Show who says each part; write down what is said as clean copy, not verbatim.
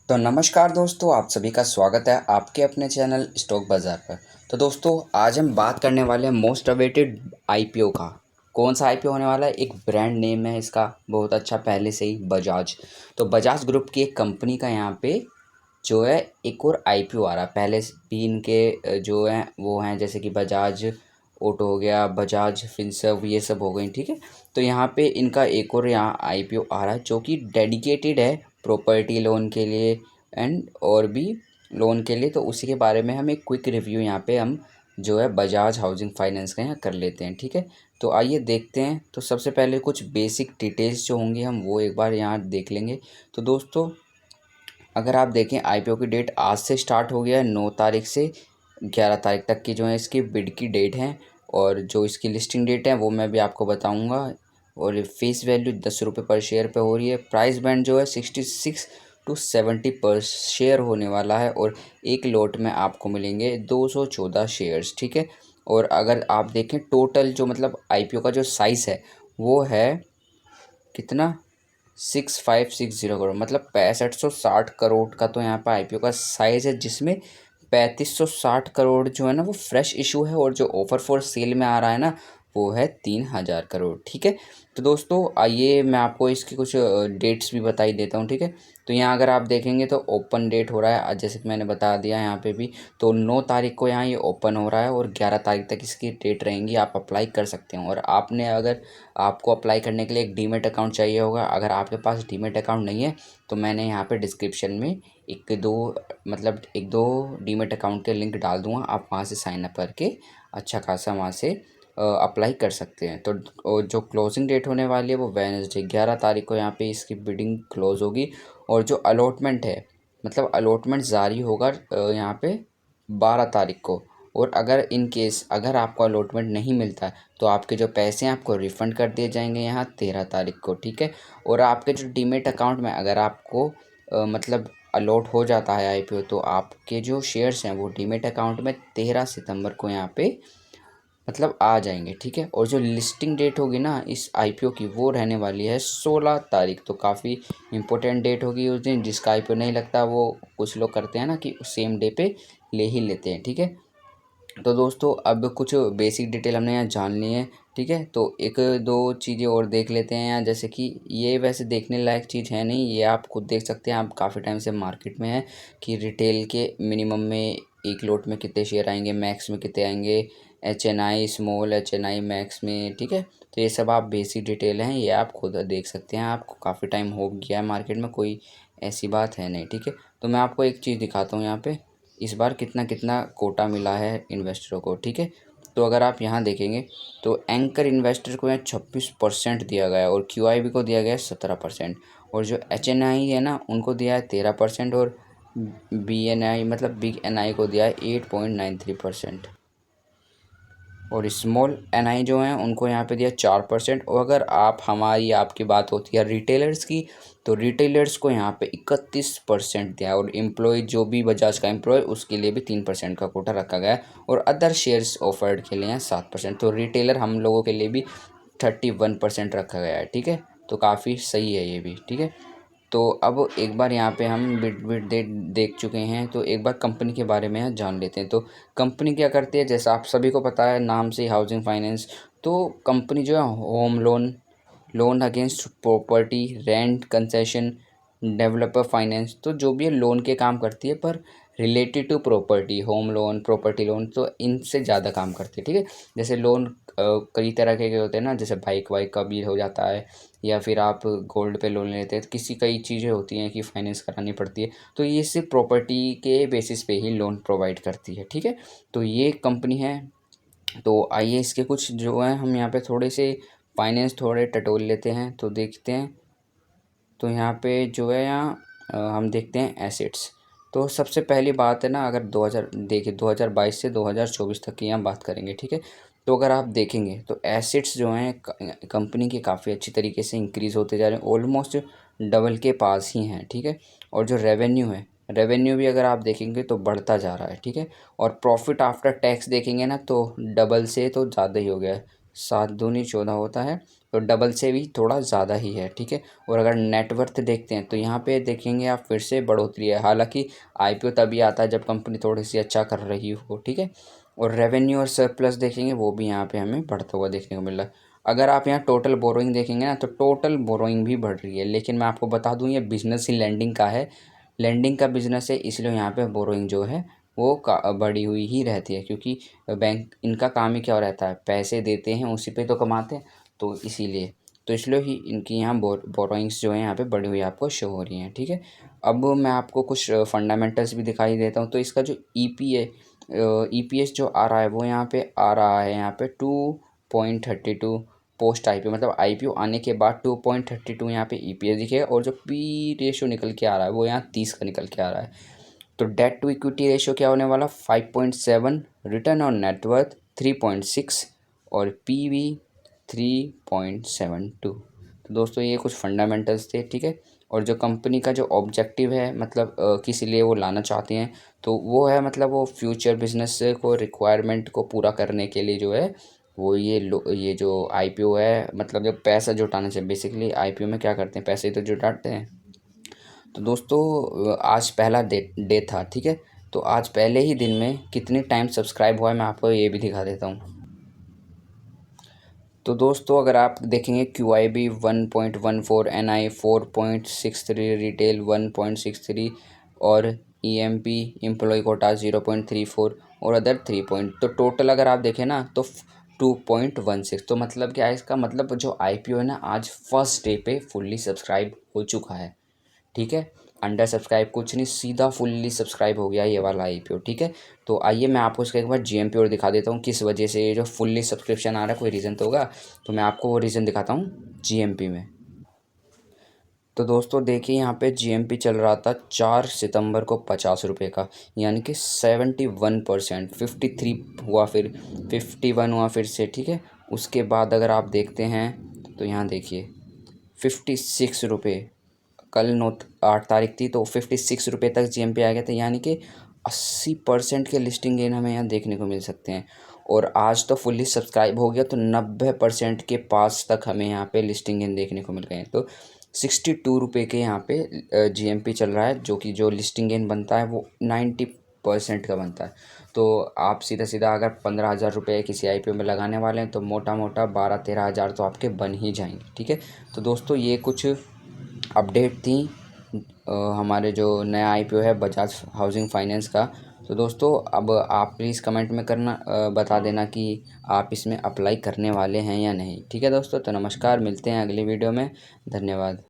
Speaker 1: तो नमस्कार दोस्तों, आप सभी का स्वागत है आपके अपने चैनल स्टॉक बाज़ार पर। तो दोस्तों, आज हम बात करने वाले हैं मोस्ट अवेटेड आईपीओ का। कौन सा आईपीओ होने वाला है? एक ब्रांड नेम है इसका बहुत अच्छा पहले से ही, बजाज। तो बजाज ग्रुप की एक कंपनी का यहाँ पे जो है एक और आईपीओ आ रहा है। पहले भी इनके जो हैं वो हैं, जैसे कि बजाज ऑटो हो गया, बजाज फिनसर्व, ये सब हो गई, ठीक है। तो यहाँ पे इनका एक और यहाँ आईपीओ आ रहा है जो कि डेडिकेटेड है प्रॉपर्टी लोन के लिए एंड और भी लोन के लिए। तो उसी के बारे में हम एक क्विक रिव्यू यहाँ पे हम जो है बजाज हाउसिंग फाइनेंस का यहाँ कर लेते हैं, ठीक है। तो आइए देखते हैं। तो सबसे पहले कुछ बेसिक डिटेल्स जो होंगी हम वो एक बार यहाँ देख लेंगे। तो दोस्तों, अगर आप देखें आईपीओ की डेट आज से स्टार्ट हो गया है, 9 तारीख से 11 तारीख तक की जो है इसकी बिड की डेट है। और जो इसकी लिस्टिंग डेट है वो मैं भी आपको बताऊंगा। और फेस वैल्यू 10 रुपये पर शेयर पे हो रही है। प्राइस बैंड जो है 66 टू 70 पर शेयर होने वाला है। और एक लॉट में आपको मिलेंगे 214 शेयर्स, ठीक है। और अगर आप देखें टोटल जो मतलब आईपीओ का जो साइज़ है वो है कितना, 6560 करोड़, मतलब 6560 करोड़ का तो यहाँ पर आईपीओ का साइज़ है, जिसमें 3560 करोड़ जो है ना वो फ्रेश इशू है। और जो ऑफर फॉर सेल में आ रहा है ना वो है 3000 करोड़, ठीक है। तो दोस्तों आइए मैं आपको इसकी कुछ डेट्स भी बता ही देता हूँ, ठीक है। तो यहाँ अगर आप देखेंगे तो ओपन डेट हो रहा है आज, जैसे कि मैंने बता दिया यहाँ पे भी। तो 9 तारीख को यहाँ ये ओपन हो रहा है और 11 तारीख तक इसकी डेट रहेंगी, आप अप्लाई कर सकते हैं। और आपने अगर आपको अप्लाई करने के लिए एक डीमेट अकाउंट चाहिए होगा। अगर आपके पास डीमेट अकाउंट नहीं है तो मैंने यहाँ पे डिस्क्रिप्शन में एक दो डीमेट अकाउंट के लिंक डाल दूँगा, आप वहाँ से साइन अप करके अच्छा खासा वहाँ से अप्लाई कर सकते हैं। तो जो क्लोजिंग डेट होने वाली है वो वेडनेसडे 11 तारीख को यहाँ पे इसकी बिडिंग क्लोज होगी। और जो अलॉटमेंट है, मतलब अलॉटमेंट जारी होगा यहाँ पे 12 तारीख को। और अगर इन केस अगर आपको अलॉटमेंट नहीं मिलता है तो आपके जो पैसे हैं आपको रिफ़ंड कर दिए जाएंगे यहाँ 13 तारीख को, ठीक है। और आपके जो डीमेट अकाउंट में अगर आपको मतलब अलॉट हो जाता है आईपीओ, तो आपके जो शेयर्स हैं वो डीमेट अकाउंट में 13 सितंबर को यहाँ पे मतलब आ जाएंगे, ठीक है। और जो लिस्टिंग डेट होगी ना इस आईपीओ की वो रहने वाली है 16 तारीख। तो काफ़ी इंपॉर्टेंट डेट होगी उस दिन। जिसका आईपीओ नहीं लगता वो कुछ लोग करते हैं ना कि सेम डे पे ले ही लेते हैं, ठीक है। तो दोस्तों अब कुछ बेसिक डिटेल हमने यहाँ जान ली है, ठीक है। तो एक दो चीज़ें और देख लेते हैं यहाँ, जैसे कि ये वैसे देखने लायक चीज़ है नहीं, ये आप खुद देख सकते हैं। आप काफ़ी टाइम से मार्केट में है कि रिटेल के मिनिमम में एक लोट में कितने शेयर आएंगे, मैक्स में कितने आएंगे, H N I small, H N I max में, ठीक है। तो ये सब आप बेसिक डिटेल हैं, ये आप खुद देख सकते हैं। आपको काफ़ी टाइम हो गया है मार्केट में, कोई ऐसी बात है नहीं, ठीक है। तो मैं आपको एक चीज़ दिखाता हूँ यहाँ पे, इस बार कितना कितना कोटा मिला है इन्वेस्टरों को, ठीक है। तो अगर आप यहाँ देखेंगे तो एंकर इन्वेस्टर को यहाँ 26% दिया गया है और क्यूआईबी को दिया गया है 17%। और जो एच एन आई है ना उनको दिया है 13%। और बी एन आई मतलब बिग एन आई को दिया है 8.93%। और स्मॉल एन आई जो हैं उनको यहाँ पे दिया 4%। और अगर आप हमारी आपकी बात होती है रिटेलर्स की, तो रिटेलर्स को यहाँ पे 31% दिया है। और एम्प्लॉय जो भी बजाज का एम्प्लॉय उसके लिए भी 3% का कोटा रखा गया है। और अदर शेयर्स ऑफर्ड के लिए हैं 7%। तो रिटेलर हम लोगों के लिए भी 31% रखा गया है, ठीक है। तो काफ़ी सही है ये भी, ठीक है। तो अब एक बार यहाँ पे हम बिट देख चुके हैं, तो एक बार कंपनी के बारे में यहाँ जान लेते हैं। तो कंपनी क्या करती है, जैसा आप सभी को पता है नाम से हाउसिंग फाइनेंस। तो कंपनी जो है home loan, loan against property, rent concession, developer finance, तो जो भी है लोन के काम करती है, पर related to property, home loan, property loan, तो इनसे ज़्यादा काम करती है, ठीक है। जैसे लोन कई तरह के होते हैं ना, जैसे बाइक वाइक का भी हो जाता है, या फिर आप गोल्ड पे लोन लेते हैं, तो किसी कई चीज़ें होती हैं कि फाइनेंस करानी पड़ती है। तो ये सिर्फ प्रॉपर्टी के बेसिस पे ही लोन प्रोवाइड करती है, ठीक है। तो ये कंपनी है। तो आइए इसके कुछ जो है हम यहाँ पे थोड़े से फाइनेंस थोड़े टटोल लेते हैं, तो देखते हैं। तो यहाँ पे जो है यहाँ हम देखते हैं एसेट्स। तो सबसे पहली बात है ना, अगर 2022 से 2024 तक की यहाँ बात करेंगे, ठीक है। तो अगर आप देखेंगे तो एसेट्स जो हैं कंपनी के काफ़ी अच्छी तरीके से इंक्रीज़ होते जा रहे हैं, ऑलमोस्ट डबल के पास ही हैं, ठीक है। और जो रेवेन्यू है, रेवेन्यू भी अगर आप देखेंगे तो बढ़ता जा रहा है, ठीक है। और प्रॉफिट आफ्टर टैक्स देखेंगे ना तो डबल से तो ज़्यादा ही हो गया है, 7 दूनी 14 होता है। तो डबल से भी थोड़ा ज़्यादा ही है, ठीक है। और अगर नेटवर्थ देखते हैं तो यहाँ पे देखेंगे आप फिर से बढ़ोतरी है। हालांकि आईपीओ तभी आता है जब कंपनी थोड़ी सी अच्छा कर रही हो, ठीक है। और रेवेन्यू और सरप्लस देखेंगे वो भी यहाँ पे हमें बढ़ता हुआ देखने को मिल रहा है। अगर आप यहाँ टोटल बोरोइंग देखेंगे ना तो टोटल बोरोइंग भी बढ़ रही है, लेकिन मैं आपको बता दूँ ये बिजनेस ही लैंडिंग का है, लैंडिंग का बिजनेस है, इसलिए यहाँ पे बोरोइंग जो है वो बढ़ी हुई ही रहती है, क्योंकि बैंक इनका काम ही क्या रहता है, पैसे देते हैं उसी पे तो कमाते हैं, तो इसीलिए तो इसलिए ही इनकी यहाँ बोरोइंग्स जो है यहाँ पे बढ़ी हुई आपको शो हो रही हैं, ठीक है। अब मैं आपको कुछ फंडामेंटल्स भी दिखाई देता हूँ। तो इसका जो ईपीएस जो आ रहा है वो यहाँ पे आ रहा है यहाँ पे 2.32 पोस्ट आईपीओ, मतलब आईपीओ आने के बाद 2.32 यहाँ पे ईपीएस दिखेगा। और जो पी रेशो निकल के आ रहा है वो यहाँ 30 का निकल के आ रहा है। तो डेट टू इक्विटी रेशियो क्या होने वाला 5.7, रिटर्न ऑन नेटवर्थ 3.6 और पीवी 3.72। तो दोस्तों ये कुछ फंडामेंटल्स थे, ठीक है। और जो कंपनी का जो ऑब्जेक्टिव है, मतलब किस लिए वो लाना चाहते हैं, तो वो है मतलब वो फ्यूचर बिजनेस को रिक्वायरमेंट को पूरा करने के लिए जो है वो ये जो आईपीओ है, मतलब जब पैसा जुटाना चाहिए। बेसिकली आईपीओ में क्या करते हैं, पैसे तो जुटाते हैं। तो दोस्तों आज पहला डे था, ठीक है। तो आज पहले ही दिन में कितने टाइम सब्सक्राइब हुआ है मैं आपको ये भी दिखा देता हूँ। तो दोस्तों अगर आप देखेंगे QIB 1.14, NI 4.63, रिटेल 1.63 और EMP एम्प्लॉय कोटा 0.34 और अदर 3 तो टोटल अगर आप देखें ना तो 2.16। तो मतलब क्या है, इसका मतलब जो IPO है ना आज फर्स्ट डे पे फुल्ली सब्सक्राइब हो चुका है, ठीक है। अंडर सब्सक्राइब कुछ नहीं, सीधा फुल्ली सब्सक्राइब हो गया ये वाला आईपीओ, ठीक है। तो आइए मैं आपको इसका एक बार जीएमपी और दिखा देता हूँ किस वजह से ये जो फुल्ली सब्सक्रिप्शन आ रहा है, कोई रीज़न तो होगा। तो मैं आपको वो रीज़न दिखाता हूँ जीएमपी में। तो दोस्तों देखिए यहाँ पे जीएमपी चल रहा था 4 सितंबर को 50 रुपये का, यानी कि 71%, 53 हुआ, फिर 51 हुआ फिर से, ठीक है। उसके बाद अगर आप देखते हैं तो यहाँ देखिए 56 रुपये, कल 8 तारीख थी तो 56 रुपये तक जीएमपी आ गया था, यानी कि 80% के लिस्टिंग गेन हमें यहाँ देखने को मिल सकते हैं। और आज तो फुल्ली सब्सक्राइब हो गया तो 90% के पास तक हमें यहाँ पे लिस्टिंग गेन देखने को मिल गए हैं। तो 62 रुपये के यहाँ पे जीएमपी चल रहा है, जो कि जो लिस्टिंग गेन बनता है वो 90% का बनता है। तो आप सीधा सीधा अगर 15,000 रुपये किसी आईपीओ में लगाने वाले हैं तो मोटा मोटा 12-13 हज़ार तो आपके बन ही जाएंगे, ठीक है। तो दोस्तों ये कुछ अपडेट थी हमारे जो नया आईपीओ है बजाज हाउसिंग फाइनेंस का। तो दोस्तों अब आप प्लीज़ कमेंट में करना बता देना कि आप इसमें अप्लाई करने वाले हैं या नहीं, ठीक है दोस्तों। तो नमस्कार, मिलते हैं अगली वीडियो में, धन्यवाद।